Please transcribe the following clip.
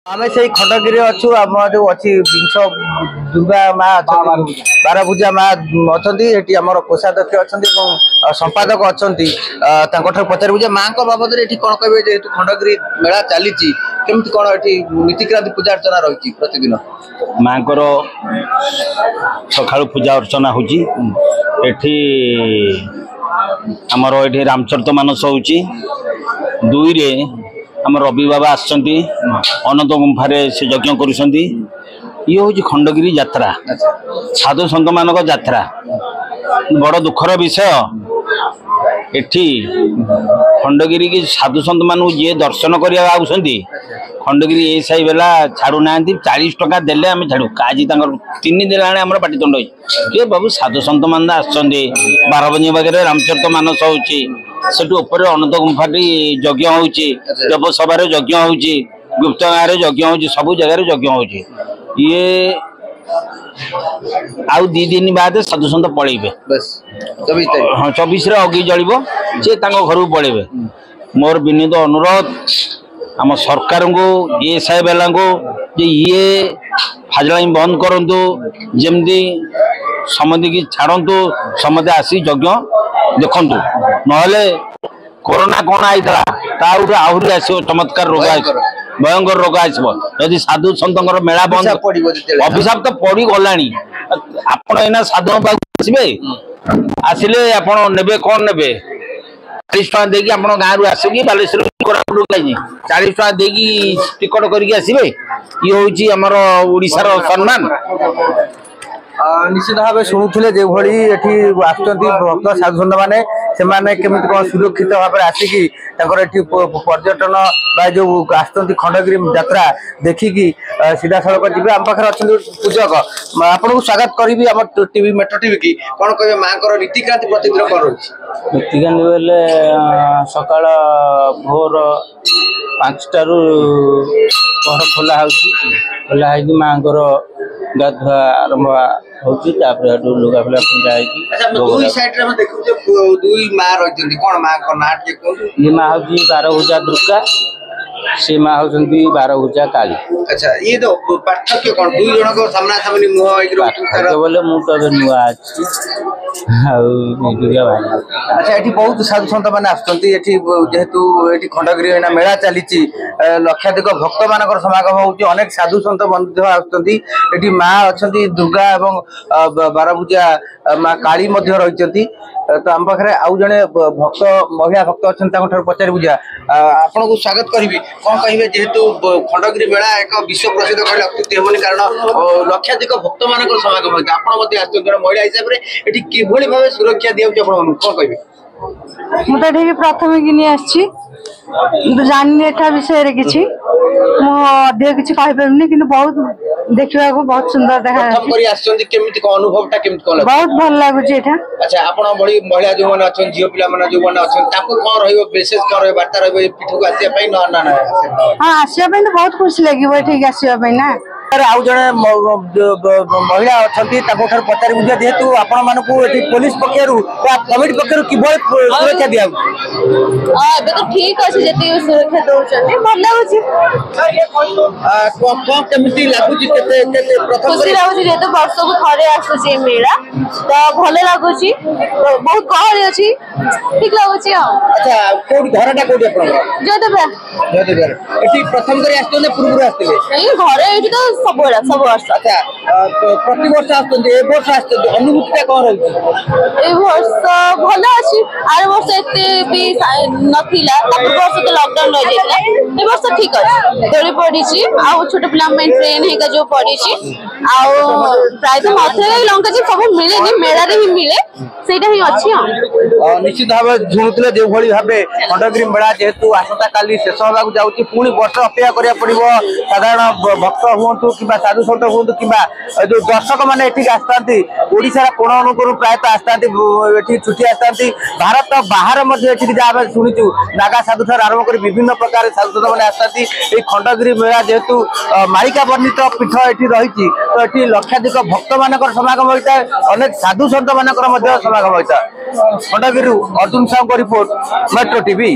आम से खंडगिरी अच्छु आम जो अच्छी विंश दुर्गा माँ बार पूजा माँ अच्छा आम कोषाध्यक्ष अच्छा संपादक अच्छा पचारू माँ बाबद कौन कहे जेहतु खंडगिरी मेला चली केमती कौन ये नीतिक्रांति पूजा अर्चना रही प्रतिदिन माँ सका पूजा अर्चना होमर ये रामचरित मानस हो दुई रे आम रवि बाबा आसचंती अनंत गुंफारे से यज्ञ करुँच ये हूँ खंडगिरी यात्रा साधु सन्त मान यात्रा बड़ दुखर विषय एठी खंडगिरी की साधु सन्त मान जी दर्शन करने खंडगिरी ए साई बेला छाड़ू ना 40 टका देले आम छाड़ू आज 3 दिन आम पाटितुंड ये बाबू साधु सन्त मान आसचंदी 12 बजे पाखे रामचरित मानस होपर अनंत गुंफाटी यज्ञ होवसभा यज्ञ हो गुप्त गाँव यज्ञ हो सब जगह यज्ञ हो ये आउ 2 दिन बाद साधु सन्त पलैबे हाँ 24 अगी जलिब सी घर पलैबे मोर विनीत अनुरोध आम सरकार को ये साई बेला को ये फाजला बंद करूँ जमती समझ की छाड़ू समझे आसी यज्ञ देखु ना कोरोना कौन आई आहरी आस चमत्कार रोग भयंकर रोग आदि साधु सन्त मेला बंद अभिशाप तो पड़ गला आपना साधु आसवे आसिले आप कौन ने 40 टका देकी आप गाँव आसिकी बालेश्वर 40 टका देकी टिकट करके आसवे ये हूँ आमर ओडिशार सम्मान निश्चित भाव शुणुले जो भक्त साधु सन्त मैंने से केमी कौन सुरक्षित भाव में आसिकी पर्यटन जो आसती खंडगिरी यात्रा देखिकी सीधा सड़क जी आम पाखे अच्छा पूजक आपन को स्वागत करी आम टीवी मेट्रो टीवी की कौन कहे माँ को नीतिक्रांति प्रतिदिन कौन रही नीतिक्रांति बोले सका भोर 5टारू घर खोला खोला माँ गाधुआ आरंभ होपर लुगा फुला पिंधा ये माँ हूँ 12 भुजा दुर्गा से माँ होती 12 भुजा काली। अच्छा ये तो पार्थक्य कौन दुई जन को सामना सामनी मुह बोले मुझे नुआ अच्छा ये बहुत साधु सन्त मैंने आसतु ये खंडगिरी मेला चली लक्षाधिक भक्त मान समागम हो अनेक साधु सन्त आसती माँ अच्छा दुर्गा एवं 12 भुजा माँ काली रही तो आम पाखे आउ जड़े भक्त महिला भक्त अच्छा पचार बुझा आपण को स्वागत करी कौन कहे जेहेतु खंडगिरी मेला एक विश्व प्रसिद्ध कहले अत्युक्ति हेनी कारण लक्षाधिक भक्त मान समागम होता आप महिला हिसाब से किभली भाव सुरक्षा दिया कौन कहे मुझे प्रथम कि जानी एटा विषय किसी मुझे किसी कहीपरि कि बहुत देखा बहुत सुंदर देखा बहुत भल लगुच। अच्छा आपण बड़ी महिला जो मैंने अच्छा झील पिला जो मैंने अच्छा कौन रशेष कौन रहा पीठ को आसपा ना हाँ आसपा तो बहुत खुशी लगे आसपा ना आउ जड़े महिला अच्छा पचार बुझा जेहेतु आपण मान पुलिस पक्षर कमिटी पक्षर कि सुरक्षा दिया तो ठीक अच्छे जी सुरक्षा दौरान भल लगुच खुशी लगुच जेहेतु वर्ष को थे आसूसी मेला तो भल लगुच बहुत गहली अच्छी ठीक लगुच। अच्छा घरटा कौटी जयदेव प्रथम कर पूर्व घरे तो सब वर्ष अच्छा प्रति वर्ष अनुभूति कौन रही वर्ष भल अच्छी आर वर्ष एत भी नाला वर्ष तो लॉकडाउन रही जाता वर्ष ठीक अच्छे दोली पड़ी आउ छोट पिला ट्रेन है जो पड़ी प्राय मथे लंका जी सब मिले मेला ही मिले सेटा ही अच्छी निश्चित भाव झुणुले जो भाव खंडगिरी मेला जेहेतु आसता काली शेष होगा जाऊँगी पुणी वर्ष अपेक्षा करा पड़ो साधारण भक्त हूँ कि साधु सन्त हूँ कि जो दर्शक मैंने आसती ओडार कोण अनुकोण प्रायतः आसती छुट्टी आसती भारत बाहर जहाँ शुणु नागा साधु ठार आरंभ कर विभिन्न प्रकार साधु सन्त मैंने आसती खंडगिरी मेला जेहेतु मालिका वर्णित पीठ ये रही तो ये लक्षाधिक भक्त मान समागम होता है अनेक साधु सन्त मान समागम होता है। Khandagiri Arjun Sahu report metro TV.